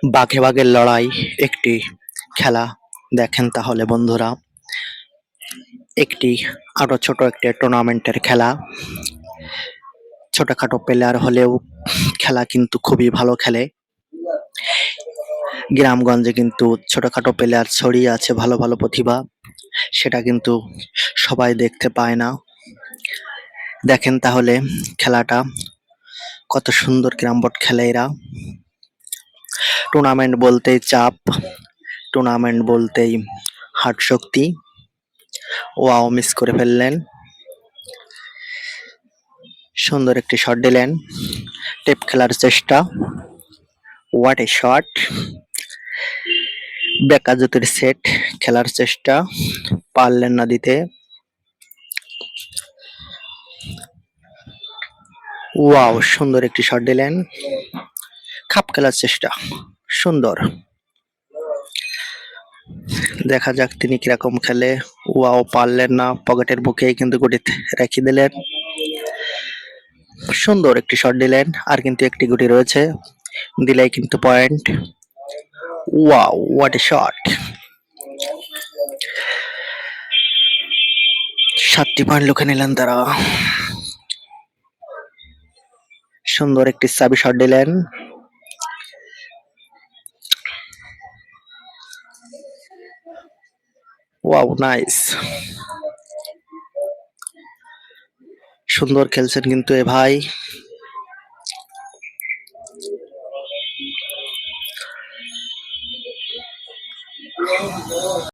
বাঘে বাঘের লড়াই একটি খেলা। দেখেন তাহলে বন্ধুরা, একটি আরো ছোট একটি টুর্নামেন্টের খেলা। ছোটখাটো প্লেয়ার হলেও খেলা কিন্তু খুবই ভালো খেলে। গ্রামগঞ্জে কিন্তু ছোটখাটো প্লেয়ার ছড়িয়ে আছে, ভালো ভালো প্রতিভা, সেটা কিন্তু সবাই দেখতে পায় না। দেখেন তাহলে খেলাটা কত সুন্দর ক্যারামবোর্ড খেলে এরা। টুর্নামেন্ট বলতেই চাপ, টুর্নামেন্ট বলতেই হাট শক্তি। ওয়াও, মিস করে ফেললেন। সুন্দর একটি শট দিলেন। টেপ খেলার চেষ্টা। What a shot! বেকা জুতির সেট খেলার চেষ্টা, পারলেন না দিতে। ওয়াও, সুন্দর একটি শট দিলেন। খাপ খেলার চেষ্টা, সুন্দর। দেখা যাক তিনি কিরকম খেলে। ওয়াও, পারলেন না, পকেটের বুকেই কিন্তু গুটি রেখে দিলেন। সুন্দর একটি শট দিলেন, আর কিন্তু একটি গুটি রয়েছে, দিলেই কিন্তু point. Wow, what a shot! 7টি পয়েন্ট লুকে নিলেন তারা। সুন্দর একটি সাবি শট দিলেন। Wow, nice. সুন্দর খেলছেন কিন্তু এ ভাই।